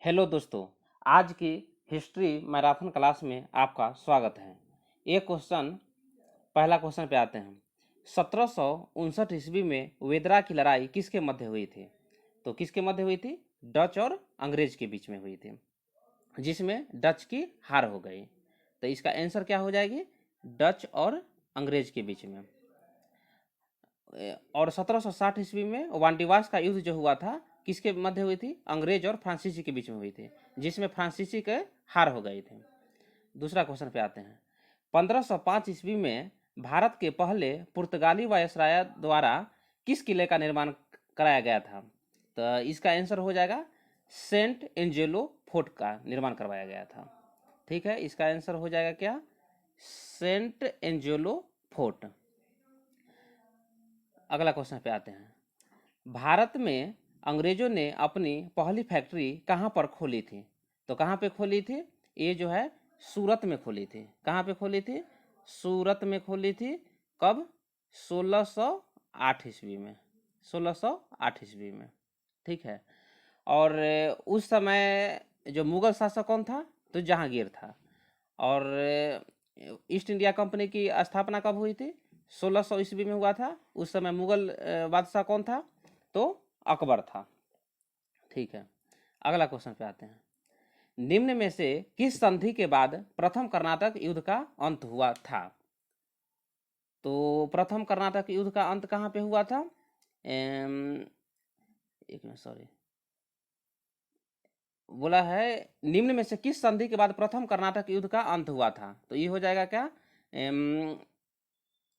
Hello दोस्तों, आज की हिस्ट्री मैराथन क्लास में आपका स्वागत है। पहला क्वेश्चन पे आते हैं। 1759 ईस्वी में वेदरा की लड़ाई किसके मध्य हुई थी? तो किसके मध्य हुई थी? डच और अंग्रेज के बीच में हुई थी, जिसमें डच की हार हो गई। तो इसका आंसर क्या हो जाएगी? डच और अंग्रेज के बीच में। और 1760 ईस्वी में वांडीवास का युद्ध जो हुआ था किसके मध्य हुई थी? अंग्रेज और फ्रांसीसी के बीच में हुई थी, जिसमें फ्रांसीसी के हार हो गई थी। दूसरा क्वेश्चन पे आते हैं। 1505 ईस्वी में भारत के पहले पुर्तगाली वायसराय द्वारा किस किले का निर्माण कराया गया था? तो इसका आंसर हो जाएगा सेंट एंजेलो फोर्ट का निर्माण करवाया गया था। ठीक है, इसका आंसर हो जाएगा क्या? Saint Angelo Fort. अगला क्वेश्चन पे आते हैं। भारत में अंग्रेजों ने अपनी पहली फैक्ट्री कहाँ पर खोली थी? तो कहाँ पे खोली थी? ये जो है सूरत में खोली थी। कहाँ पे खोली थी? सूरत में खोली थी। कब? 1608 ईस्वी में। 1608 ईस्वी में। ठीक है। और उस समय जो मुगल शासक कौन था? तो जहांगीर था। और ईस्ट इंडिया कंपनी की स्थापना कब हुई थी? 1600 ईस्वी में हुआ था। उस समय मुगल बादशाह कौन था? तो अकबर था। ठीक है, अगला क्वेश्चन पे आते हैं। निम्न में से किस संधि के बाद प्रथम कर्नाटक युद्ध का अंत हुआ था? तो प्रथम कर्नाटक युद्ध का अंत कहाँ पे हुआ था? एक मिनट, सॉरी, बोला है निम्न में से किस संधि के बाद प्रथम कर्नाटक युद्ध का अंत हुआ था? तो ये हो जाएगा क्या?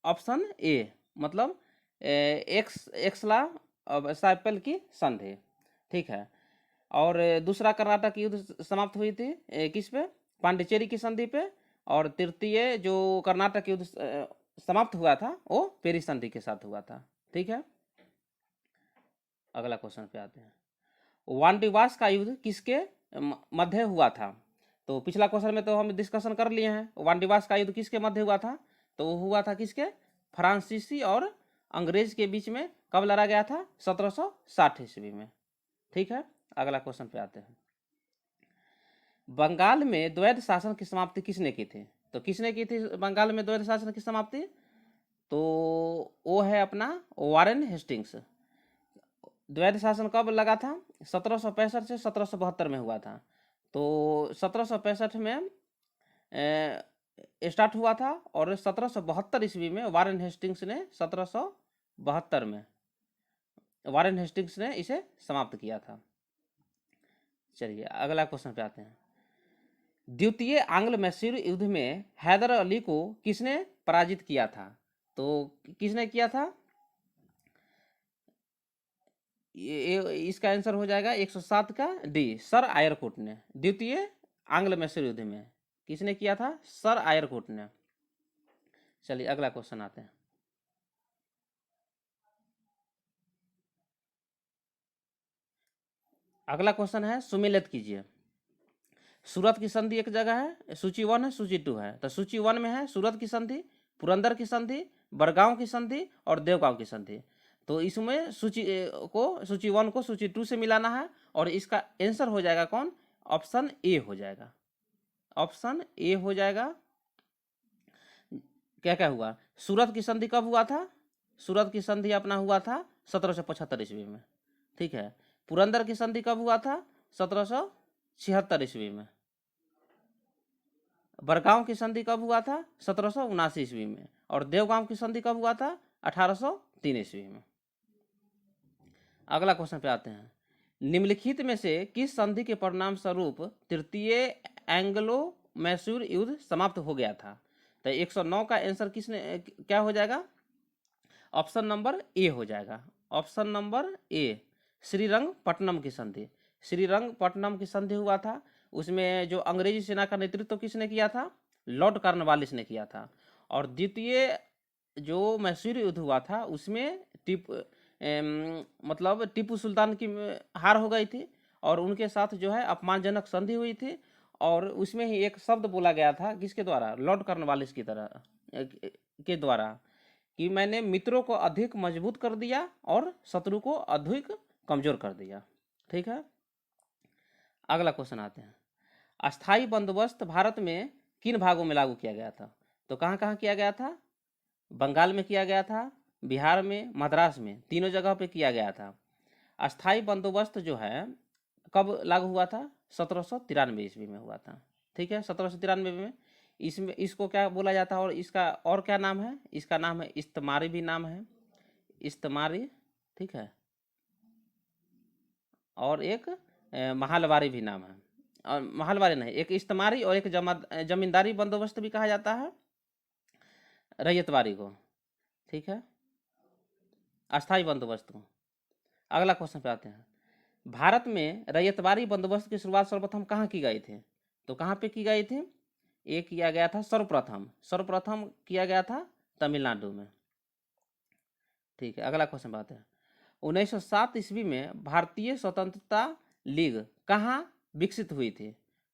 ऑप्शन ए, मतलब एक्सला साइपल की संधि। ठीक है। और दूसरा कर्नाटक युद्ध समाप्त हुई थी किस पे? पांडिचेरी की संधि पे। और तृतीय जो कर्नाटक युद्ध समाप्त हुआ था वो पेरिस संधि के साथ हुआ था। ठीक है, अगला क्वेश्चन पे आते हैं। वांडीवास का युद्ध किसके मध्य हुआ था? तो पिछला क्वेश्चन में तो हम डिस्कशन कर लिए हैं। वांडीवास का युद्ध किसके मध्य हुआ था? तो वो हुआ था किसके? फ्रांसीसी और अंग्रेज के बीच में। कब लड़ा गया था? 1760 ईस्वी में। ठीक है, अगला क्वेश्चन पे आते हैं। बंगाल में द्वैध शासन की समाप्ति किसने की थी? तो किसने की थी बंगाल में द्वैध शासन की समाप्ति? तो वो है अपना वारेन हेस्टिंग्स। द्वैध शासन कब लगा था? 1765 से 1772 में हुआ था। तो 1765 में स्टार्ट हुआ था और 1772 ईस्वी में वारेन हेस्टिंग्स ने 1772 में वारेन हेस्टिंग्स ने इसे समाप्त किया था। चलिए अगला क्वेश्चन पे आते हैं। द्वितीय आंग्ल मैसूर युद्ध में हैदर अली को किसने पराजित किया था? तो किसने किया था? इसका आंसर हो जाएगा 107 का डी, सर आयरकुट ने। द्वितीय आंग्ल मैसूर युद्ध में किसने किया था? सर आयरकुट ने। चलिए अगला क्वेश्चन आते हैं। अगला क्वेश्चन है, सुमेलित कीजिए। सूरत की संधि एक जगह है, सूची 1 है, सूची 2 है। तो सूची 1 में है सूरत की संधि, पुरंदर की संधि, बड़गांव की संधि और देवगांव की संधि। तो इसमें सूची 1 को सूची 2 से मिलाना है और इसका आंसर हो जाएगा कौन? ऑप्शन ए हो जाएगा। ऑप्शन ए हो जाएगा। क्या क्या हुआ? सूरत की संधि कब हुआ था? सूरत की संधि अपना हुआ था 1775 ईस्वी में। ठीक है। पुरंदर की संधि कब हुआ था? 1776 ईस्वी में। बड़गांव की संधि कब हुआ था? 1779 ईस्वी में। और देवगांव की संधि कब हुआ था? 1803 ईस्वी में। अगला क्वेश्चन पे आते हैं। निम्नलिखित में से किस संधि के परिणाम स्वरूप तृतीय एंग्लो मैसूर युद्ध समाप्त हो गया था? तो 109 का आंसर किसने क्या हो जाएगा? ऑप्शन नंबर ए हो जाएगा। ऑप्शन नंबर ए, श्रीरंगपट्टनम की संधि। श्रीरंगपट्टनम की संधि हुआ था। उसमें जो अंग्रेजी सेना का नेतृत्व किसने किया था? लॉर्ड कॉर्नवालिस ने किया था। और द्वितीय जो मैसूर युद्ध हुआ था उसमें मतलब टीपू सुल्तान की हार हो गई थी और उनके साथ जो है अपमानजनक संधि हुई थी। और उसमें ही एक शब्द बोला गया था किसके द्वारा? लॉर्ड कॉर्नवालिस की तरह के द्वारा, कि मैंने मित्रों को अधिक मजबूत कर दिया और शत्रु को अधिक कमजोर कर दिया। ठीक है, अगला क्वेश्चन आते हैं, अस्थाई बंदोबस्त भारत में किन भागों में लागू किया गया था? तो कहाँ कहाँ किया गया था? बंगाल में किया गया था, बिहार में, मद्रास में, तीनों जगह पे किया गया था। अस्थाई बंदोबस्त जो है कब लागू हुआ था? 1793 ईस्वी में हुआ था। ठीक है, 1793 में। इसमें इसको क्या बोला जाता है और इसका और क्या नाम है? इसका नाम है इस्तेमारी भी नाम है, इस्तेमारी, ठीक है, और एक महालवारी भी नाम है। और महालवारी नहीं, एक इस्तेमारी और एक जमींदारी बंदोबस्त भी कहा जाता है रैयतवारी को। ठीक है, अस्थाई बंदोबस्त को। अगला क्वेश्चन पे आते हैं, भारत में रैयतवारी बंदोबस्त की शुरुआत सर्वप्रथम कहाँ की गई थी? तो कहाँ पे की गई थी? ये किया गया था सर्वप्रथम सर्वप्रथम किया गया था तमिलनाडु में। ठीक है, अगला क्वेश्चन पे आते हैं, 1907 ईस्वी में भारतीय स्वतंत्रता लीग कहाँ विकसित हुई थी?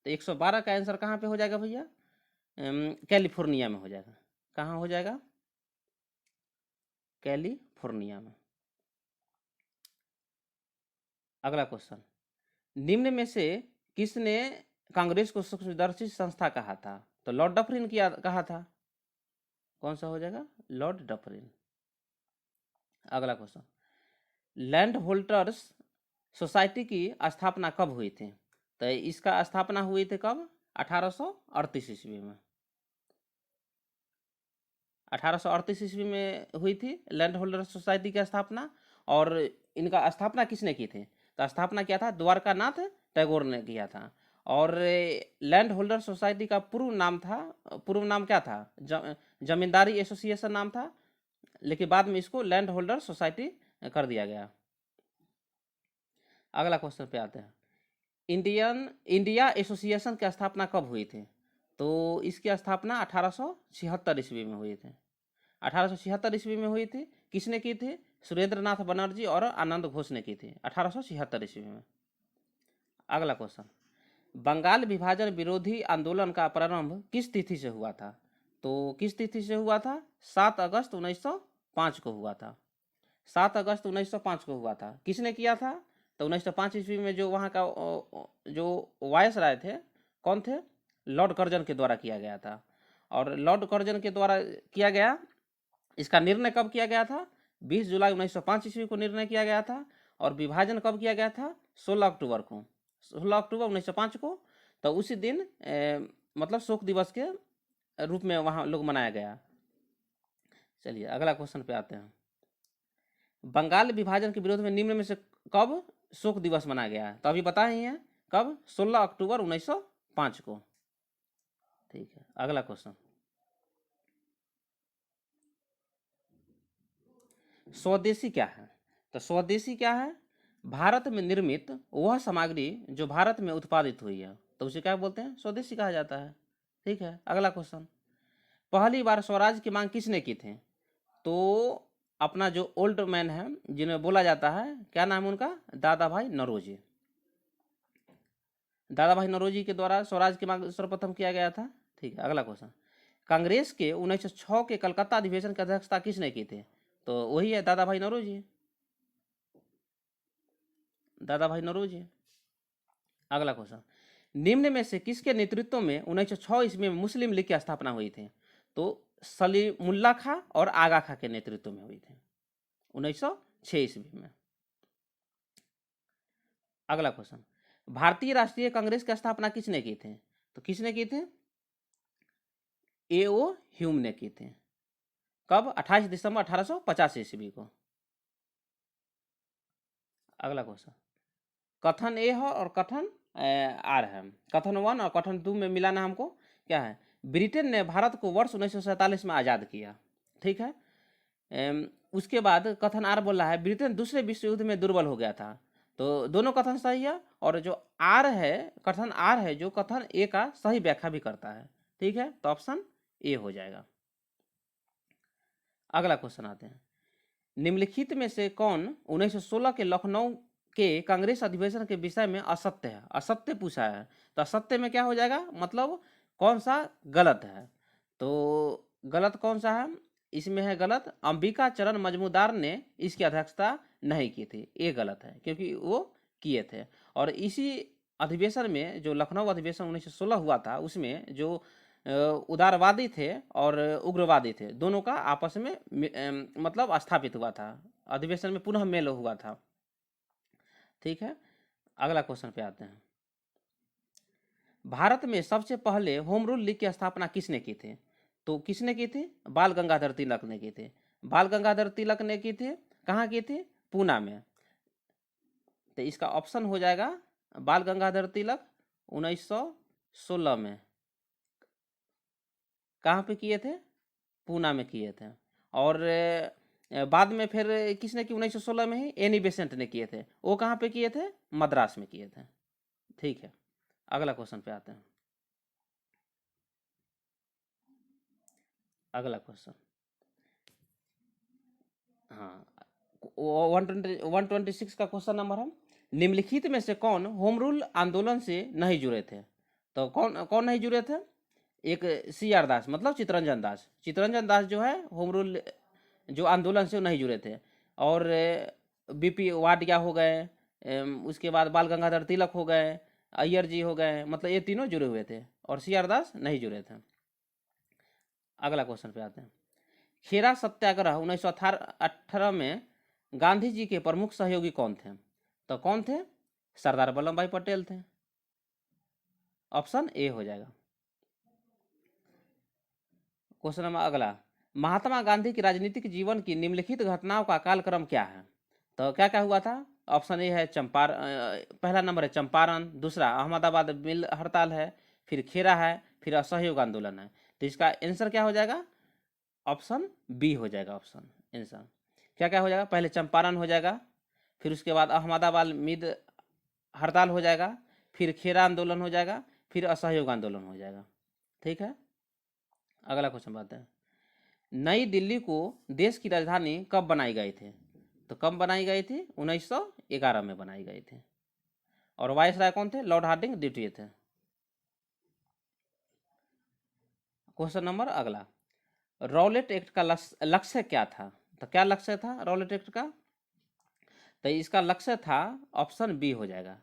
तो 112 का आंसर कहाँ पे हो जाएगा भैया? कैलिफोर्निया में हो जाएगा। कहाँ हो जाएगा? कैलिफोर्निया में। अगला क्वेश्चन, निम्न में से किसने कांग्रेस को सूक्ष्मदर्शी संस्था कहा था? तो लॉर्ड डफरिन किया कहा था। कौन सा हो जाएगा? Lord Dufferin. अगला क्वेश्चन, लैंड होल्डर्स सोसाइटी की स्थापना कब हुई थी? तो इसका स्थापना हुई थी कब? 1838 ईस्वी में। 1838 ईस्वी में हुई थी लैंड होल्डर सोसाइटी की स्थापना। और इनका स्थापना किसने की थी? तो स्थापना किया था द्वारकानाथ टैगोर ने किया था। और लैंड होल्डर सोसाइटी का पूर्व नाम क्या था? जमींदारी एसोसिएशन नाम था, लेकिन बाद में इसको लैंड होल्डर सोसाइटी कर दिया गया। अगला क्वेश्चन पे आते हैं, इंडिया एसोसिएशन की स्थापना कब हुई थी? तो इसकी स्थापना 1876 ईस्वी में हुई थी। 1876 ईस्वी में हुई थी। किसने की थी? सुरेंद्र नाथ बनर्जी और आनंद घोष ने की थी 1876 ईस्वी में। अगला क्वेश्चन, बंगाल विभाजन विरोधी आंदोलन का प्रारंभ किस तिथि से हुआ था? तो किस तिथि से हुआ था? 7 अगस्त 1905 को हुआ था। 7 अगस्त 1905 को हुआ था। किसने किया था? तो 1905 ईस्वी में जो वहाँ का जो वायसराय थे, कौन थे? लॉर्ड कर्जन के द्वारा किया गया था। और लॉर्ड कर्जन के द्वारा किया गया। इसका निर्णय कब किया गया था? 20 जुलाई 1905 ईस्वी को निर्णय किया गया था। और विभाजन कब किया गया था? 16 अक्टूबर को, 16 अक्टूबर 1905 को। तो उसी दिन मतलब शोक दिवस के रूप में वहाँ लोग मनाया गया। चलिए अगला क्वेश्चन पे आते हैं, बंगाल विभाजन के विरोध में निम्न में से कब शोक दिवस मनाया गया? तो अभी बताए ही हैं, कब? 16 अक्टूबर 1905 को। ठीक है, अगला क्वेश्चन, स्वदेशी क्या है? तो स्वदेशी क्या है? भारत में निर्मित वह सामग्री जो भारत में उत्पादित हुई है, तो उसे क्या बोलते हैं? स्वदेशी कहा जाता है। ठीक है, अगला क्वेश्चन, पहली बार स्वराज की मांग किसने की थी? तो अपना जो ओल्ड मैन है, जिन्हें बोला जाता है, क्या नाम है उनका? दादा भाई नौरोजी। दादा भाई नौरोजी के द्वारा स्वराज की मांग सर्वप्रथम किया गया था। ठीक है, अगला क्वेश्चन, कांग्रेस के 1906 के कलकत्ता अधिवेशन की अध्यक्षता किसने की थी? तो वही है दादा भाई नौरोजी। दादा भाई नौरोजी। अगला क्वेश्चन, निम्न में से किसके नेतृत्व में 1906 ईस्वी में मुस्लिम लीग की स्थापना हुई थी? तो सलीमुल्लाह खां और आगा खां के नेतृत्व में हुई थी 1906 ईस्वी में। अगला क्वेश्चन, भारतीय राष्ट्रीय कांग्रेस की स्थापना किसने की थी? तो किसने की थी? A.O. ह्यूम ने की थी। कब? 28 दिसंबर 1850 ईस्वी को। अगला क्वेश्चन, कथन ए है और कथन आर है। कथन 1 और कथन 2 में मिलाना हमको क्या है? ब्रिटेन ने भारत को वर्ष 1947 में आज़ाद किया। ठीक है, उसके बाद कथन आर बोल रहा है ब्रिटेन दूसरे विश्व युद्ध में दुर्बल हो गया था। तो दोनों कथन सही है। और जो आर है, कथन आर है, जो कथन ए का सही व्याख्या भी करता है। ठीक है, तो ऑप्शन ए हो जाएगा। अगला क्वेश्चन आते हैं, निम्नलिखित में से कौन 1916 के लखनऊ के कांग्रेस अधिवेशन के विषय में असत्य है? असत्य पूछा है, तो असत्य में क्या हो जाएगा? मतलब कौन सा गलत है? तो गलत कौन सा है? इसमें है गलत, अंबिका चरण मजमूदार ने इसकी अध्यक्षता नहीं की थी। ये गलत है, क्योंकि वो किए थे। और इसी अधिवेशन में, जो लखनऊ अधिवेशन 1916 हुआ था, उसमें जो उदारवादी थे और उग्रवादी थे, दोनों का आपस में मतलब स्थापित हुआ था, अधिवेशन में पुनः मेल हुआ था। ठीक है, अगला क्वेश्चन पे आते हैं। भारत में सबसे पहले होम रूल लीग की स्थापना किसने की थी? तो किसने की थी? बाल गंगाधर तिलक ने की थी। बाल गंगाधर तिलक ने की थी। कहाँ की थी? पूना में। तो इसका ऑप्शन हो जाएगा बाल गंगाधर तिलक 1916 में। कहाँ पे किए थे? पूना में किए थे। और बाद में फिर किसने की? 1916 में ही एनी बेसेंट ने किए थे। वो कहाँ पे किए थे? मद्रास में किए थे। ठीक है, अगला क्वेश्चन पे आते हैं। अगला क्वेश्चन, हाँ, 126 का क्वेश्चन नंबर है। निम्नलिखित में से कौन होम रूल आंदोलन से नहीं जुड़े थे? तो कौन कौन नहीं जुड़े थे? एक CR दास, मतलब चित्तरंजन दास। चित्तरंजन दास जो है होम रूल जो आंदोलन से नहीं जुड़े थे। और BP वाडिया हो गए, उसके बाद बाल गंगाधर तिलक हो गए, अय्यर जी हो गए, मतलब ये तीनों जुड़े हुए थे और CR दास नहीं जुड़े थे। अगला क्वेश्चन पे आते हैं। खेरा सत्याग्रह 1918 में गांधी जी के प्रमुख सहयोगी कौन थे? तो कौन थे? सरदार वल्लभ भाई पटेल थे। ऑप्शन ए हो जाएगा। क्वेश्चन नंबर अगला, महात्मा गांधी की राजनीतिक जीवन की निम्नलिखित घटनाओं का कालक्रम क्या है? तो क्या क्या हुआ था? ऑप्शन ए है पहला नंबर है चंपारण, दूसरा अहमदाबाद मिल हड़ताल है, फिर खेरा है, फिर असहयोग आंदोलन है। तो इसका आंसर क्या हो जाएगा? ऑप्शन बी हो जाएगा। ऑप्शन आंसर क्या क्या हो जाएगा? पहले चंपारण हो जाएगा, फिर उसके बाद अहमदाबाद मिल हड़ताल हो जाएगा, फिर खेरा आंदोलन हो जाएगा, फिर असहयोग आंदोलन हो जाएगा। ठीक है, अगला क्वेश्चन बात है। नई दिल्ली को देश की राजधानी कब बनाई गई थी? तो कब बनाई गई थी? 1911 में बनाई गई थी। और वायसराय कौन थे? लॉर्ड हार्डिंग द्वितीय थे। क्वेश्चन नंबर अगला, रॉलेट एक्ट का लक्ष्य क्या था? तो क्या लक्ष्य था रॉलेट एक्ट का? तो इसका लक्ष्य था, ऑप्शन बी हो जाएगा,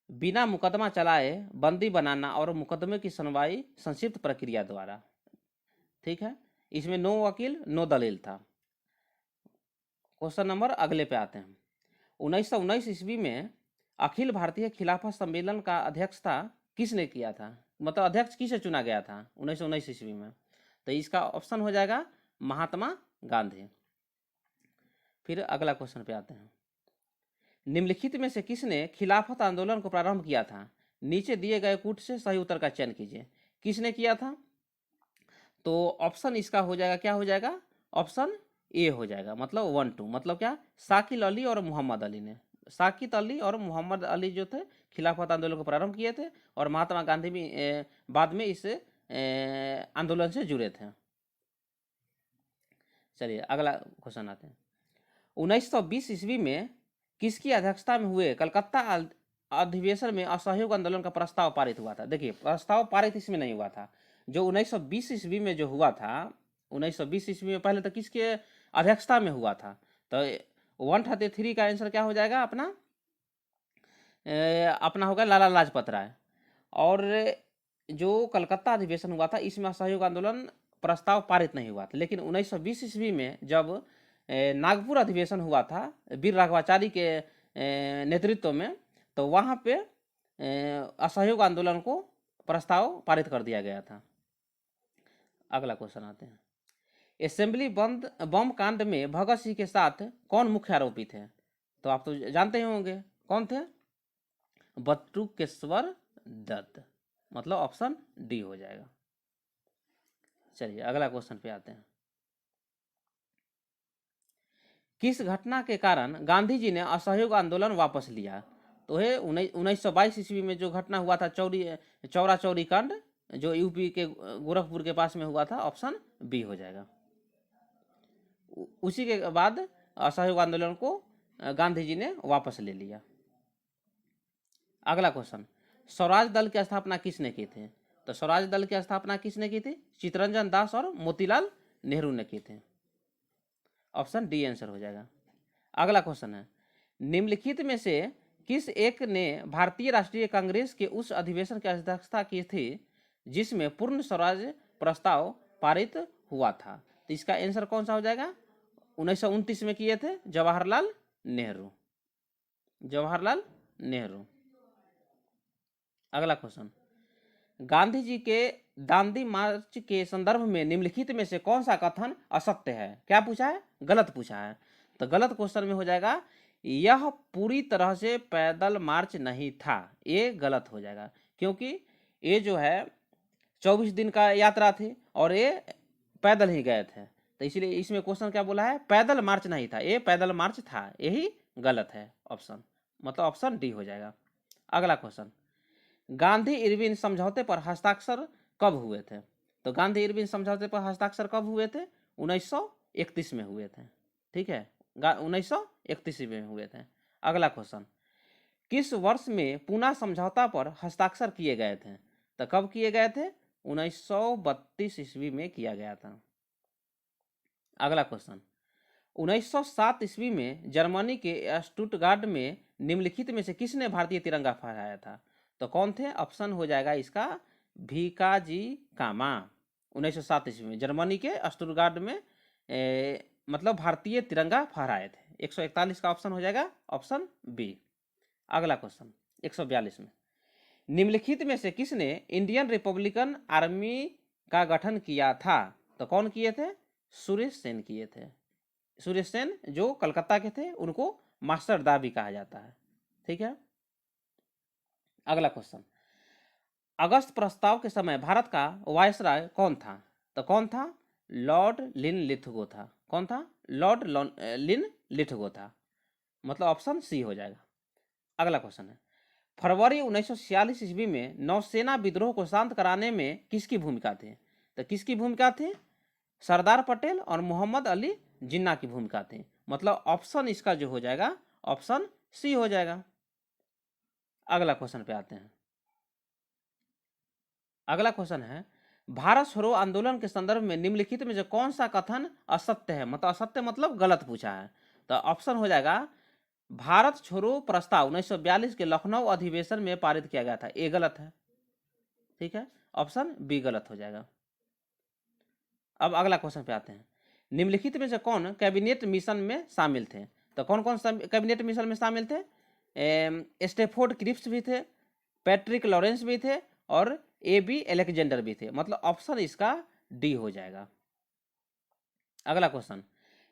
बिना मुकदमा चलाए बंदी बनाना और मुकदमे की सुनवाई संक्षिप्त प्रक्रिया द्वारा। ठीक है, इसमें नो वकील नो दलील था। क्वेश्चन नंबर अगले पे आते हैं। 1919 ईस्वी में अखिल भारतीय खिलाफत सम्मेलन का अध्यक्षता किसने किया था? मतलब अध्यक्ष किसे चुना गया था 1919 ईस्वी में? तो इसका ऑप्शन हो जाएगा महात्मा गांधी। फिर अगला क्वेश्चन पे आते हैं। निम्नलिखित में से किसने खिलाफत आंदोलन को प्रारंभ किया था? नीचे दिए गए कूट से सही उत्तर का चयन कीजिए। किसने किया था? तो ऑप्शन इसका हो जाएगा, क्या हो जाएगा? ऑप्शन ए हो जाएगा, मतलब 1-2, मतलब क्या? साकिल अली और मोहम्मद अली ने, साकित अली और मोहम्मद अली जो थे खिलाफत आंदोलन को प्रारंभ किए थे, और महात्मा गांधी भी बाद में इस आंदोलन से जुड़े थे। चलिए अगला क्वेश्चन आते हैं। 1920 ईस्वी में किसकी अध्यक्षता में हुए कलकत्ता अधिवेशन में असहयोग आंदोलन का प्रस्ताव पारित हुआ था? देखिए, प्रस्ताव पारित इसमें नहीं हुआ था। जो 1920 ईस्वी में जो हुआ था, 1920 ईस्वी में पहले तो किसके अध्यक्षता में हुआ था? तो 133 का आंसर क्या हो जाएगा अपना? अपना होगा लाला लाजपत राय। और जो कलकत्ता अधिवेशन हुआ था, इसमें असहयोग आंदोलन प्रस्ताव पारित नहीं हुआ था। लेकिन 1920 ईस्वी में जब नागपुर अधिवेशन हुआ था वीर राघवाचारी के नेतृत्व में, तो वहाँ पे असहयोग आंदोलन को प्रस्ताव पारित कर दिया गया था। अगला क्वेश्चन आते हैं। असेंबली बम कांड में भगत सिंह के साथ कौन मुख्य आरोपी थे? तो आप तो जानते ही होंगे कौन थे? बटुकेश्वर दत्त, मतलब ऑप्शन डी हो जाएगा। चलिए अगला क्वेश्चन पे आते हैं। किस घटना के कारण गांधी जी ने असहयोग आंदोलन वापस लिया? तो है 1922 ईस्वी में जो घटना हुआ था, चौरा चौरी कांड, जो यूपी के गोरखपुर के पास में हुआ था। ऑप्शन बी हो जाएगा। उसी के बाद असहयोग आंदोलन को गांधी जी ने वापस ले लिया। अगला क्वेश्चन, स्वराज दल की स्थापना किसने की थी? तो स्वराज दल की स्थापना किसने की थी? चित्तरंजन दास और मोतीलाल नेहरू ने की थी। ऑप्शन डी आंसर हो जाएगा। अगला क्वेश्चन है, निम्नलिखित में से किस एक ने भारतीय राष्ट्रीय कांग्रेस के उस अधिवेशन की अध्यक्षता की थी जिसमें पूर्ण स्वराज प्रस्ताव पारित हुआ था? तो इसका आंसर कौन सा हो जाएगा? 1929 में किए थे जवाहरलाल नेहरू। जवाहरलाल नेहरू। अगला क्वेश्चन, गांधी जी के दांडी मार्च के संदर्भ में निम्नलिखित में से कौन सा कथन असत्य है? क्या पूछा है? गलत पूछा है। तो गलत क्वेश्चन में हो जाएगा यह पूरी तरह से पैदल मार्च नहीं था। ये गलत हो जाएगा क्योंकि ये जो है 24 दिन का यात्रा थी और ये पैदल ही गए थे, तो इसलिए इसमें क्वेश्चन क्या बोला है? पैदल मार्च नहीं था, ये पैदल मार्च था। यही गलत है ऑप्शन, मतलब ऑप्शन डी हो जाएगा। अगला क्वेश्चन, गांधी इरविन समझौते पर हस्ताक्षर कब हुए थे? तो गांधी इरविन समझौते पर हस्ताक्षर कब हुए थे? 1931 में हुए थे। ठीक है, 1931 में हुए थे। अगला क्वेश्चन, किस वर्ष में पूना समझौता पर हस्ताक्षर किए गए थे? तो कब किए गए थे? 1932 ईस्वी में किया गया था। अगला क्वेश्चन, 1907 ईस्वी में जर्मनी के स्टुटगार्ट में निम्नलिखित में से किसने भारतीय तिरंगा फहराया था? तो कौन थे? ऑप्शन हो जाएगा इसका भीकाजी कामा। 1907 ईस्वी में जर्मनी के स्टुटगार्ट में मतलब भारतीय तिरंगा फहराए थे। 141 का ऑप्शन हो जाएगा ऑप्शन बी। अगला क्वेश्चन 142 में, निम्नलिखित में से किसने इंडियन रिपब्लिकन आर्मी का गठन किया था? तो कौन किए थे? सुरेश सेन किए थे। सुरेश सेन जो कलकत्ता के थे, उनको मास्टर दा भी कहा जाता है। ठीक है। अगला क्वेश्चन, अगस्त प्रस्ताव के समय भारत का वायसराय कौन था? तो कौन था? लॉर्ड लिनलिथगो था। कौन था? लॉर्ड लिनलिथगो था, मतलब ऑप्शन सी हो जाएगा। अगला क्वेश्चन है, फरवरी 1946 ईस्वी में नौसेना विद्रोह को शांत कराने में किसकी भूमिका थी? तो किसकी भूमिका थी? सरदार पटेल और मोहम्मद अली जिन्ना की भूमिका थी, मतलब ऑप्शन इसका जो हो जाएगा ऑप्शन सी हो जाएगा। अगला क्वेश्चन पे आते हैं। अगला क्वेश्चन है, भारत छोड़ो आंदोलन के संदर्भ में निम्नलिखित में जो कौन सा कथन असत्य है? मतलब असत्य मतलब गलत पूछा है। तो ऑप्शन हो जाएगा भारत छोड़ो प्रस्ताव 1942 के लखनऊ अधिवेशन में पारित किया गया था। ये गलत है। ठीक है, ऑप्शन बी गलत हो जाएगा। अब अगला क्वेश्चन पे आते हैं, निम्नलिखित में से कौन कैबिनेट मिशन में शामिल थे? तो कौन कौन कैबिनेट मिशन में शामिल थे? स्टेफोर्ड क्रिप्स भी थे, पैट्रिक लॉरेंस भी थे और AB एलेक्जेंडर भी थे, मतलब ऑप्शन इसका डी हो जाएगा। अगला क्वेश्चन,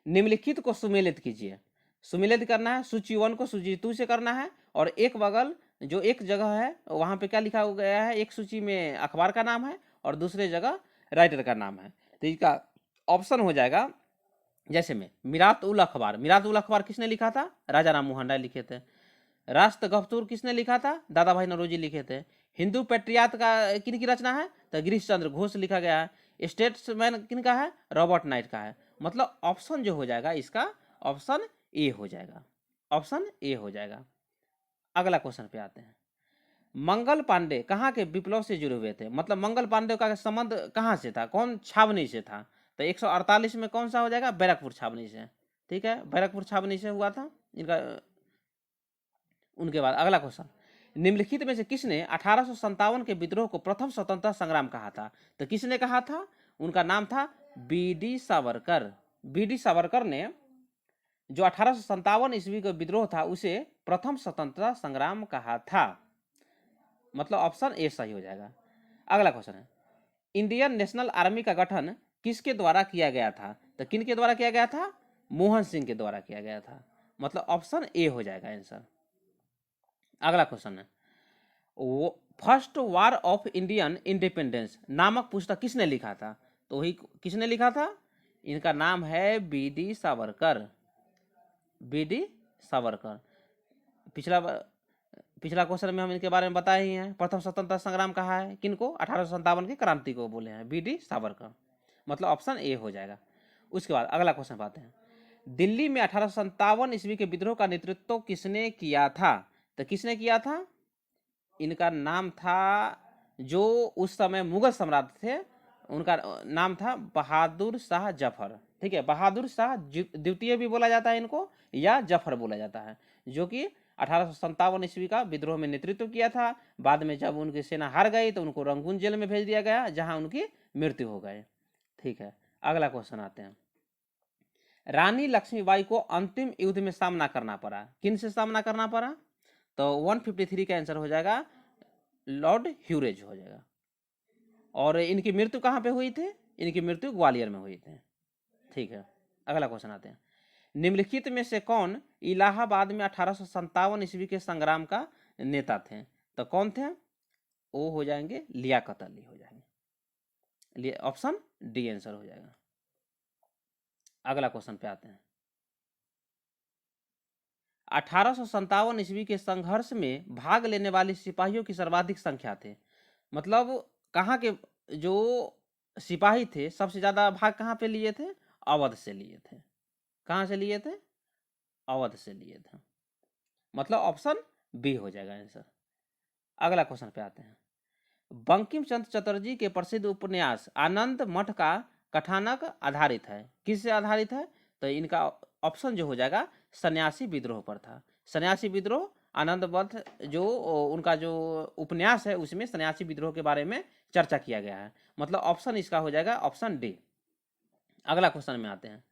निम्नलिखित को सुमेलित कीजिए। सुमेलित करना है, सूची 1 को सूची 2 से करना है और एक बगल जो एक जगह है वहां पे क्या लिखा गया है? एक सूची में अखबार का नाम है और दूसरे जगह राइटर का नाम है। तो इसका ऑप्शन हो जाएगा, जैसे में मिरात उल अखबार। मिरात उल अखबार किसने लिखा था? राजा राम मोहन राय लिखे थे। राष्ट्र गफ्तूर किसने लिखा था? दादा भाई नौरोजी लिखे थे। हिंदू पेट्रियात का किन की रचना है? तो गिरीश चंद्र घोष लिखा गया है। स्टेट्समैन किन का है? रॉबर्ट नाइट का है। मतलब ऑप्शन जो हो जाएगा इसका ऑप्शन ए हो जाएगा। ऑप्शन ए हो जाएगा। अगला क्वेश्चन पे आते हैं, मंगल पांडे कहाँ के विप्लव से जुड़े हुए थे? मतलब मंगल पांडे का संबंध कहाँ से था? कौन छावनी से था? तो 148 में कौन सा हो जाएगा? बैरकपुर छावनी से। ठीक है, बैरकपुर छावनी से हुआ था इनका। उनके बाद अगला क्वेश्चन, निम्नलिखित में से किसने 1857 के विद्रोह को प्रथम स्वतंत्रता संग्राम कहा था? तो किसने कहा था? उनका नाम था BD सावरकर। BD सावरकर ने जो 1857 ईस्वी का विद्रोह था उसे प्रथम स्वतंत्रता संग्राम कहा था, मतलब ऑप्शन ए सही हो जाएगा। अगला क्वेश्चन है, इंडियन नेशनल आर्मी का गठन किसके द्वारा किया गया था? तो किन के द्वारा किया गया था? मोहन सिंह के द्वारा किया गया था, मतलब ऑप्शन ए हो जाएगा आंसर। अगला क्वेश्चन है, first war of Indian independence नामक पुस्तक किसने लिखा था? तो वही किसने लिखा था? इनका नाम है BD सावरकर। BD सावरकर। पिछला क्वेश्चन में हम इनके बारे में बताए ही हैं। प्रथम स्वतंत्रता संग्राम कहा है किनको? 1857 की क्रांति को बोले हैं BD सावरकर, मतलब ऑप्शन ए हो जाएगा। उसके बाद अगला क्वेश्चन पाते हैं, दिल्ली में 1857 ईस्वी के विद्रोह का नेतृत्व किसने किया था? तो किसने किया था? इनका नाम था, जो उस समय मुगल सम्राट थे, उनका नाम था बहादुर शाह जफर। ठीक है, बहादुर शाह द्वितीय भी बोला जाता है इनको, या जफर बोला जाता है, जो कि 1857 ईस्वी का विद्रोह में नेतृत्व किया था। बाद में जब उनकी सेना हार गई तो उनको रंगून जेल में भेज दिया गया, जहां उनकी मृत्यु हो गई। ठीक है, अगला क्वेश्चन आते हैं। रानी लक्ष्मीबाई को अंतिम युद्ध में सामना करना पड़ा, किन से सामना करना पड़ा? तो 153 का आंसर हो जाएगा लॉर्ड ह्यूरेज हो जाएगा। और इनकी मृत्यु कहाँ पे हुई थी? इनकी मृत्यु ग्वालियर में हुई थी। ठीक है, अगला क्वेश्चन आते हैं। निम्नलिखित में से कौन इलाहाबाद में 1857 ईस्वी के संग्राम का नेता थे? तो कौन थे? वो हो जाएंगे लियाकत अली हो जाएंगे। ऑप्शन डी आंसर हो जाएगा। अगला क्वेश्चन पे आते हैं। 1857 ईस्वी के संघर्ष में भाग लेने वाले सिपाहियों की सर्वाधिक संख्या थे। मतलब कहाँ के जो सिपाही थे सबसे ज्यादा भाग कहाँ पे लिए थे? अवध से लिए थे। कहाँ से लिए थे? अवध से लिए थे। मतलब ऑप्शन बी हो जाएगा आंसर। अगला क्वेश्चन पे आते हैं। बंकिम चंद्र चटर्जी के प्रसिद्ध उपन्यास आनंद मठ का कथानक आधारित है, किस से आधारित है? तो इनका ऑप्शन जो हो जाएगा सन्यासी विद्रोह पर था। सन्यासी विद्रोह आनंद मठ जो उनका जो उपन्यास है उसमें सन्यासी विद्रोह के बारे में चर्चा किया गया है। मतलब ऑप्शन इसका हो जाएगा ऑप्शन डी। अगला क्वेश्चन में आते हैं।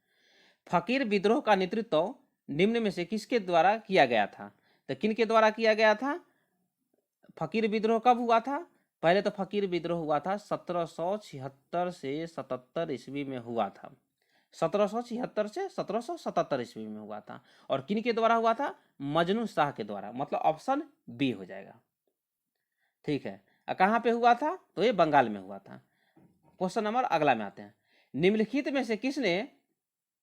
फकीर विद्रोह का नेतृत्व निम्न में से किसके द्वारा किया गया था? तो किन के द्वारा किया गया था? फकीर विद्रोह कब हुआ था? पहले तो फकीर विद्रोह हुआ था 1776 से 77 ईस्वी में हुआ था। 1776 से 1777 ईस्वी में हुआ था। और किन के द्वारा हुआ था? मजनू शाह के द्वारा। मतलब ऑप्शन बी हो जाएगा। ठीक है, कहाँ पे हुआ था? तो ये बंगाल में हुआ था। क्वेश्चन नंबर अगला में आते हैं। निम्नलिखित में से किसने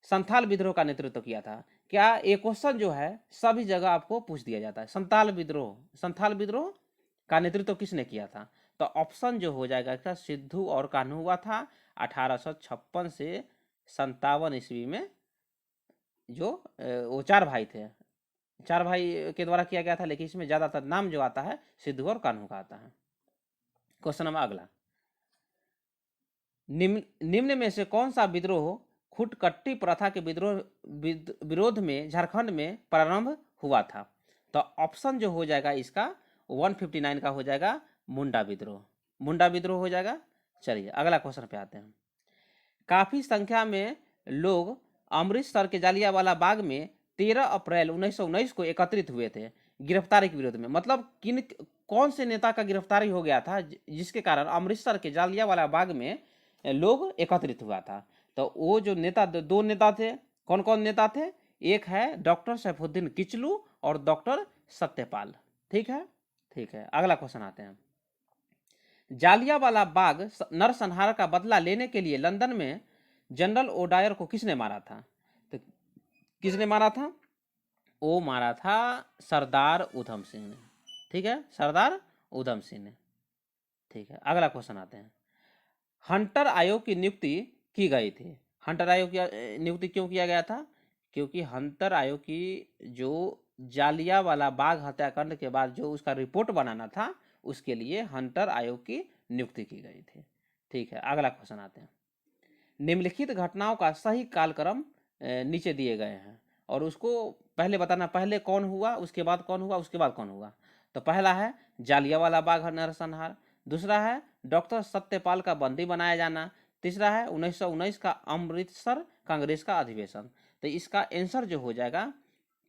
संथाल विद्रोह का नेतृत्व किया था? क्या ये क्वेश्चन जो है सभी जगह आपको पूछ दिया जाता है। संथाल विद्रोह का नेतृत्व किसने किया था? तो ऑप्शन जो हो जाएगा इसका सिद्धू और कान्हू हुआ था 1856 से 57 ईस्वी में। जो वो चार भाई थे, चार भाई के द्वारा किया गया था, लेकिन इसमें ज्यादातर नाम जो आता है सिद्धू और कान्हू का आता है। क्वेश्चन नंबर अगला। निम्न में से कौन सा विद्रोह खुटकट्टी प्रथा के विरोध में झारखंड में प्रारंभ हुआ था? तो ऑप्शन जो हो जाएगा इसका 159 का हो जाएगा मुंडा विद्रोह। मुंडा विद्रोह हो जाएगा। चलिए अगला क्वेश्चन पे आते हैं। काफी संख्या में लोग अमृतसर के जालियांवाला बाग में 13 अप्रैल 1919 को एकत्रित हुए थे गिरफ्तारी के विरोध में। मतलब कौन से नेता का गिरफ्तारी हो गया था जिसके कारण अमृतसर के जालियांवाला बाग में लोग एकत्रित हुआ था? तो वो जो नेता, दो नेता थे। कौन कौन नेता थे? एक है डॉक्टर सैफुद्दीन किचलू और डॉक्टर सत्यपाल। ठीक है, ठीक है, अगला क्वेश्चन आते हैं। जालियांवाला बाग नरसंहार का बदला लेने के लिए लंदन में जनरल ओडायर को किसने मारा था? तो किसने मारा था? वो मारा था सरदार उधम सिंह ने। ठीक है, सरदार उधम सिंह ने। ठीक है, अगला क्वेश्चन आते हैं। हंटर आयोग की नियुक्ति की गई थी। हंटर आयोग की नियुक्ति क्यों किया गया था? क्योंकि हंटर आयोग की जो जालियांवाला बाग हत्याकांड के बाद जो उसका रिपोर्ट बनाना था उसके लिए हंटर आयोग की नियुक्ति की गई थी। ठीक है, अगला क्वेश्चन आते हैं। निम्नलिखित घटनाओं का सही कालक्रम नीचे दिए गए हैं और उसको पहले बताना, पहले कौन हुआ, उसके बाद कौन हुआ, उसके बाद कौन हुआ। तो पहला है जालियांवाला बाग नरसंहार, दूसरा है डॉक्टर सत्यपाल का बंदी बनाया जाना, तीसरा है 1919 का अमृतसर कांग्रेस का अधिवेशन। तो इसका आंसर जो हो जाएगा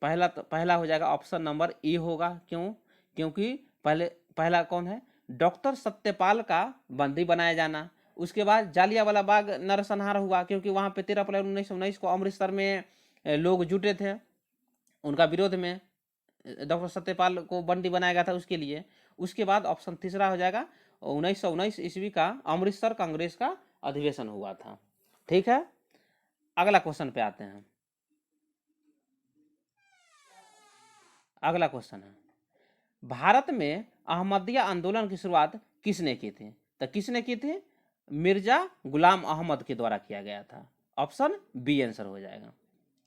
पहला हो जाएगा ऑप्शन नंबर ए होगा। क्यों? क्योंकि पहला कौन है? डॉक्टर सत्यपाल का बंदी बनाया जाना। उसके बाद जालियांवाला बाग नरसंहार हुआ क्योंकि वहां पे 13 अप्रैल 1919 को अमृतसर में लोग जुटे थे उनका विरोध में, डॉक्टर सत्यपाल को बंदी बनाया गया था उसके लिए। उसके बाद ऑप्शन तीसरा हो जाएगा 1919 ईस्वी का अमृतसर कांग्रेस का अधिवेशन हुआ था। ठीक है, अगला क्वेश्चन पे आते हैं। अगला क्वेश्चन है, भारत में अहमदिया आंदोलन की शुरुआत किसने की थी? तो किसने की थी? मिर्जा गुलाम अहमद के द्वारा किया गया था। ऑप्शन बी आंसर हो जाएगा।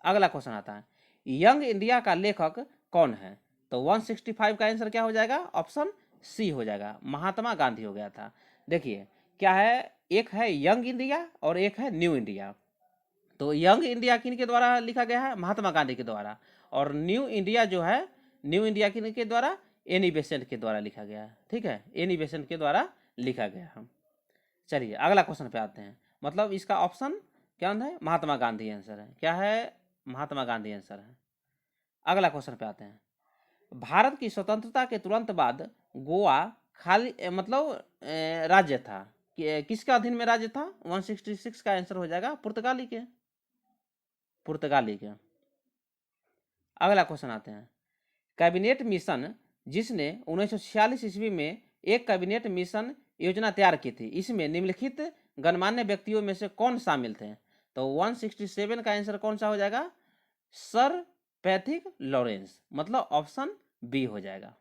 अगला क्वेश्चन आता है, यंग इंडिया का लेखक कौन है? तो 165 का आंसर क्या हो जाएगा? ऑप्शन सी हो जाएगा, महात्मा गांधी हो गया था। देखिए क्या है, एक है यंग इंडिया और एक है न्यू इंडिया। तो यंग इंडिया किन के द्वारा लिखा गया है? महात्मा गांधी के द्वारा। और न्यू इंडिया जो है न्यू इंडिया के द्वारा एनी बेसेंट के द्वारा लिखा गया है। ठीक है, एनी बेसेंट के द्वारा लिखा गया है। चलिए अगला क्वेश्चन पे आते हैं। मतलब इसका ऑप्शन क्या है? महात्मा गांधी आंसर है। क्या है? महात्मा गांधी आंसर है। अगला क्वेश्चन पे आते हैं। भारत की स्वतंत्रता के तुरंत बाद गोवा खाली मतलब राज्य था, किसके अधीन में राज्य था? 166 का आंसर हो जाएगा पुर्तगाली के, पुर्तगाली के। अगला क्वेश्चन आते हैं। कैबिनेट मिशन जिसने 1946 ईस्वी में एक कैबिनेट मिशन योजना तैयार की थी, इसमें निम्नलिखित गणमान्य व्यक्तियों में से कौन शामिल थे? तो 167 का आंसर कौन सा हो जाएगा? सर पैथिक लॉरेंस, मतलब ऑप्शन बी हो जाएगा।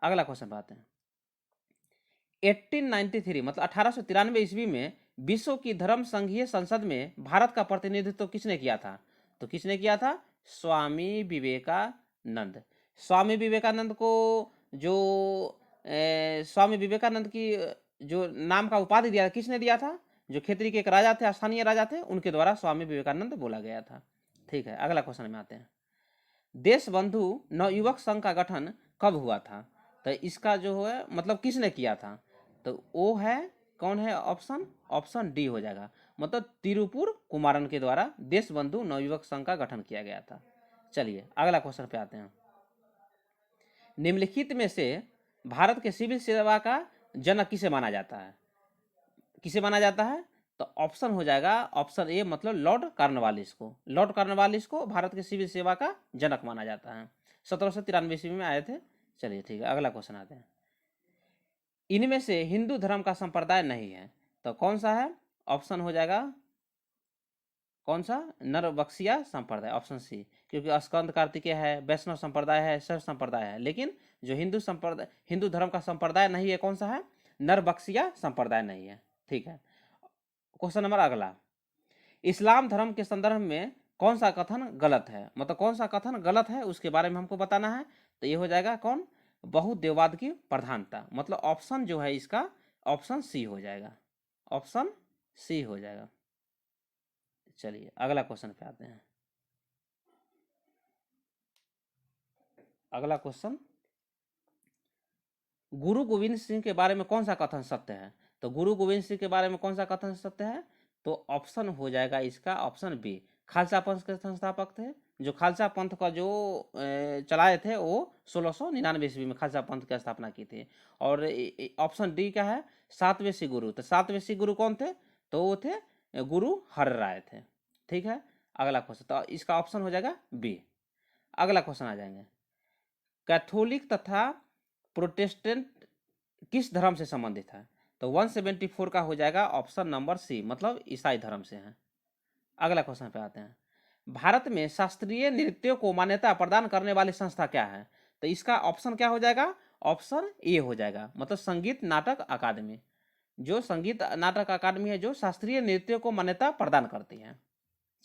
अगला क्वेश्चन आते हैं। 1893 मतलब 1893 ईस्वी में विश्व की धर्म संघीय संसद में भारत का प्रतिनिधित्व किसने किया था? तो किसने किया था? स्वामी विवेकानंद। स्वामी विवेकानंद को जो स्वामी विवेकानंद की जो नाम का उपाधि दिया, किसने दिया था? जो खेतरी के एक राजा थे, स्थानीय राजा थे, उनके द्वारा स्वामी विवेकानंद बोला गया था। ठीक है, अगला क्वेश्चन में आते हैं। देश बंधु नवयुवक संघ का गठन कब हुआ था? तो इसका जो है मतलब किसने किया था? तो वो है, कौन है ऑप्शन? ऑप्शन डी हो जाएगा, मतलब तिरुपुर कुमारन के द्वारा देश बंधु नवयुवक संघ का गठन किया गया था। चलिए अगला क्वेश्चन पे आते हैं। निम्नलिखित में से भारत के सिविल सेवा का जनक किसे माना जाता है? किसे माना जाता है? तो ऑप्शन हो जाएगा ऑप्शन ए, मतलब लॉर्ड कॉर्नवालिस को। लॉर्ड कॉर्नवालिस को भारत के सिविल सेवा का जनक माना जाता है। 1793 ईस्वी में आए थे। चलिए ठीक है, अगला क्वेश्चन आते हैं। इनमें से हिंदू धर्म का संप्रदाय नहीं है, तो कौन सा है? ऑप्शन हो जाएगा कौन सा? नरबक्सिया संप्रदाय, ऑप्शन सी। क्योंकि स्कंद कार्तिकेय है, वैष्णव संप्रदाय है, शैव संप्रदाय है, लेकिन जो हिंदू धर्म का संप्रदाय नहीं है, कौन सा है? नरबक्सिया संप्रदाय नहीं है। ठीक है, क्वेश्चन नंबर अगला। इस्लाम धर्म के संदर्भ में कौन सा कथन गलत है? मतलब कौन सा कथन गलत है उसके बारे में हमको बताना है। तो ये हो जाएगा कौन? बहुदेववाद की प्रधानता, मतलब ऑप्शन जो है इसका ऑप्शन सी हो जाएगा, ऑप्शन सी हो जाएगा। चलिए अगला क्वेश्चन पे आते हैं। अगला क्वेश्चन, गुरु गोविंद सिंह के बारे में कौन सा कथन सत्य है? तो गुरु गोविंद सिंह के बारे में कौन सा कथन सत्य है? तो ऑप्शन हो जाएगा इसका ऑप्शन बी, खालसा पंथ के संस्थापक थे। जो खालसा पंथ का जो चलाए थे वो 1699 ईस्वी में खालसा पंथ की स्थापना की थी। और ऑप्शन डी का है सातवें सिख गुरु। तो सातवें सिख गुरु कौन थे? तो वो थे गुरु हर राय थे। ठीक है, अगला क्वेश्चन, तो इसका ऑप्शन हो जाएगा बी। अगला क्वेश्चन आ जाएंगे। कैथोलिक तथा प्रोटेस्टेंट किस धर्म से संबंधित है? तो 174 का हो जाएगा ऑप्शन नंबर सी, मतलब ईसाई धर्म से है। अगला क्वेश्चन पे आते हैं। भारत में शास्त्रीय नृत्यों को मान्यता प्रदान करने वाली संस्था क्या है? तो इसका ऑप्शन क्या हो जाएगा? ऑप्शन ए हो जाएगा, मतलब संगीत नाटक अकादमी। जो संगीत नाटक अकादमी है जो शास्त्रीय नृत्यों को मान्यता प्रदान करती है।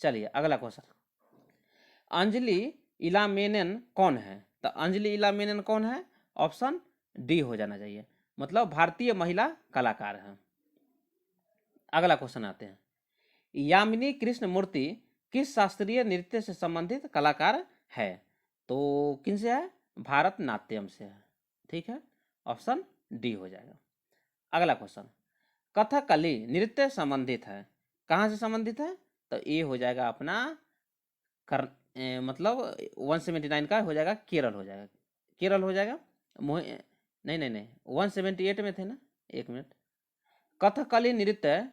चलिए अगला क्वेश्चन। अंजलि इलामेनन कौन है? तो अंजलि इलामेनन कौन है? ऑप्शन डी हो जाना चाहिए, मतलब भारतीय महिला कलाकार हैं। अगला क्वेश्चन आते हैं। यामिनी कृष्ण मूर्ति किस शास्त्रीय नृत्य से संबंधित कलाकार है? तो किन से है? भारत नाट्यम से है। ठीक है, ऑप्शन डी हो जाएगा। अगला क्वेश्चन, कथकली नृत्य संबंधित है, कहाँ से संबंधित है? तो ये हो जाएगा अपना मतलब 179 का हो जाएगा केरल हो जाएगा, केरल हो जाएगा। नहीं नहीं नहीं, 178 में थे ना, एक मिनट। कथकली नृत्य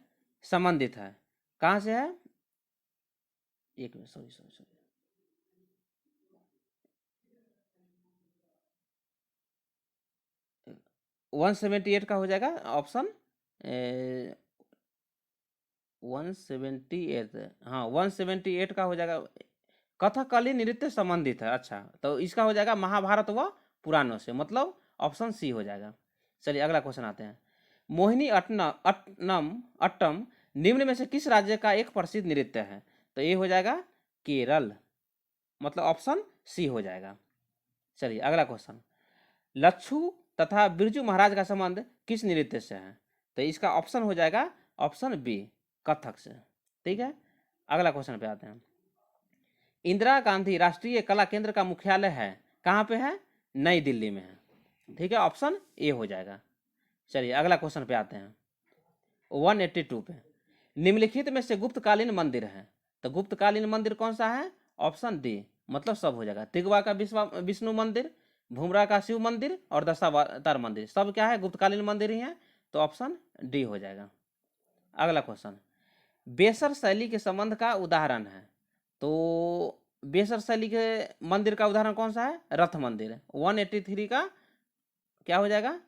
संबंधित है, कहाँ से है? एक minute, sorry sorry sorry, one 178 का हो जाएगा ऑप्शन 178। हाँ 178 का हो जाएगा, कथकली नृत्य संबंधित है। अच्छा, तो इसका हो जाएगा महाभारत व पुराणों से, मतलब ऑप्शन सी हो जाएगा। चलिए अगला क्वेश्चन आते हैं। मोहिनी अट्टम निम्न में से किस राज्य का एक प्रसिद्ध नृत्य है? तो ये हो जाएगा केरल, मतलब ऑप्शन सी हो जाएगा। चलिए अगला क्वेश्चन, लच्छू तथा बिरजू महाराज का संबंध किस नृत्य से है? तो इसका ऑप्शन हो जाएगा ऑप्शन बी, कथक से। ठीक है, अगला क्वेश्चन पे आते हैं। इंदिरा गांधी राष्ट्रीय कला केंद्र का मुख्यालय है कहाँ पे है? नई दिल्ली में है। ठीक है, ऑप्शन ए हो जाएगा। चलिए अगला क्वेश्चन पे आते हैं 182 पे। निम्नलिखित में से गुप्तकालीन मंदिर है, तो गुप्तकालीन मंदिर कौन सा है? ऑप्शन डी, मतलब सब हो जाएगा। तिगवा का विष्णु मंदिर, भूमरा का शिव मंदिर और दशावतार मंदिर, सब क्या है? गुप्तकालीन मंदिर ही है, तो ऑप्शन डी हो जाएगा। अगला क्वेश्चन, बेसर शैली के संबंध का उदाहरण है, तो बेसर शैली के मंदिर का उदाहरण कौन सा है? रथ मंदिर। 183 का क्या हो जाएगा?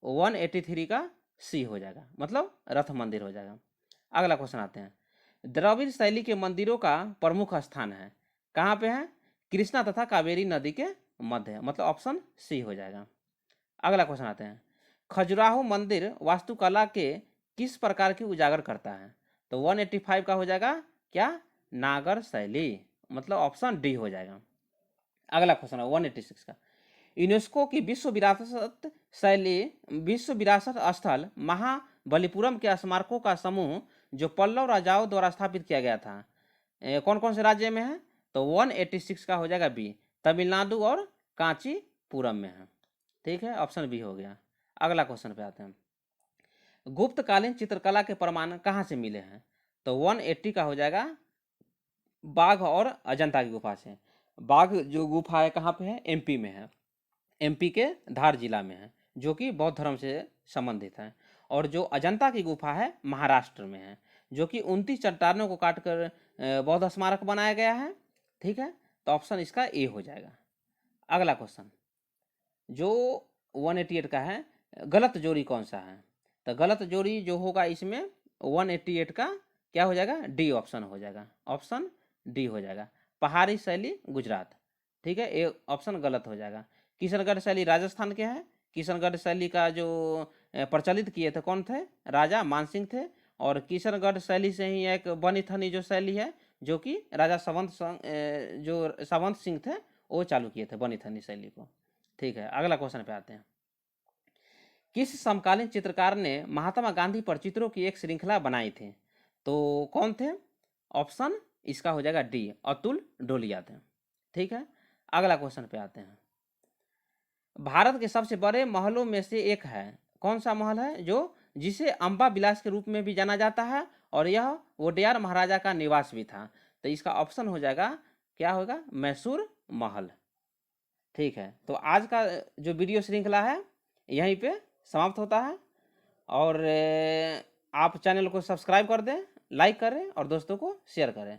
183 का सी हो जाएगा, मतलब रथ मंदिर हो जाएगा। अगला क्वेश्चन आते हैं, द्रविड़ शैली के मंदिरों का प्रमुख स्थान है, कहाँ पे है? कृष्णा तथा कावेरी नदी के मध्य, मतलब ऑप्शन सी हो जाएगा। अगला क्वेश्चन आते हैं, खजुराहो मंदिर वास्तुकला के किस प्रकार की उजागर करता है, तो 185 का हो जाएगा क्या? नागर शैली, मतलब ऑप्शन डी हो जाएगा। अगला क्वेश्चन है 186 का, यूनेस्को की विश्व विरासत स्थल महाबलीपुरम के स्मारकों का समूह जो पल्लव राजाओं द्वारा स्थापित किया गया था, कौन कौन से राज्य में है? तो 186 का हो जाएगा बी, तमिलनाडु और कांचीपुरम में है। ठीक है, ऑप्शन बी हो गया। अगला क्वेश्चन पे आते हैं, गुप्तकालीन चित्रकला के प्रमाण कहाँ से मिले हैं, तो 180 का हो जाएगा बाघ और अजंता की गुफा से। बाघ जो गुफा है कहाँ पे है? एमपी में है, एमपी के धार जिला में है, जो कि बौद्ध धर्म से संबंधित है। और जो अजंता की गुफा है महाराष्ट्र में है, जो कि 29 चट्टानों को काटकर बौद्ध स्मारक बनाया गया है। ठीक है, तो ऑप्शन इसका ए हो जाएगा। अगला क्वेश्चन जो 188 का है, गलत जोड़ी कौन सा है, तो गलत जोड़ी जो होगा इसमें 188 का क्या हो जाएगा? डी ऑप्शन हो जाएगा, ऑप्शन डी हो जाएगा, पहाड़ी शैली गुजरात। ठीक है, ए ऑप्शन गलत हो जाएगा। किशनगढ़ शैली राजस्थान के है। किशनगढ़ शैली का जो प्रचलित किए थे कौन थे? राजा मानसिंह थे। और किशनगढ़ शैली से ही एक बनी थनी जो शैली है, जो कि राजा जो सावंत सिंह थे वो चालू किए थे बनी थनी शैली को। ठीक है, अगला क्वेश्चन पे आते हैं, किस समकालीन चित्रकार ने महात्मा गांधी पर चित्रों की एक श्रृंखला बनाई थी, तो कौन थे? ऑप्शन इसका हो जाएगा डी, अतुल डोलिया थे। ठीक है, अगला क्वेश्चन पे आते हैं, भारत के सबसे बड़े महलों में से एक है, कौन सा महल है जो जिसे अंबा विलास के रूप में भी जाना जाता है, और यह वोडेयार महाराजा का निवास भी था, तो इसका ऑप्शन हो जाएगा क्या होगा? मैसूर महल। ठीक है, तो आज का जो वीडियो श्रृंखला है यहीं पे समाप्त होता है। और आप चैनल को सब्सक्राइब कर दें, लाइक करें और दोस्तों को शेयर करें।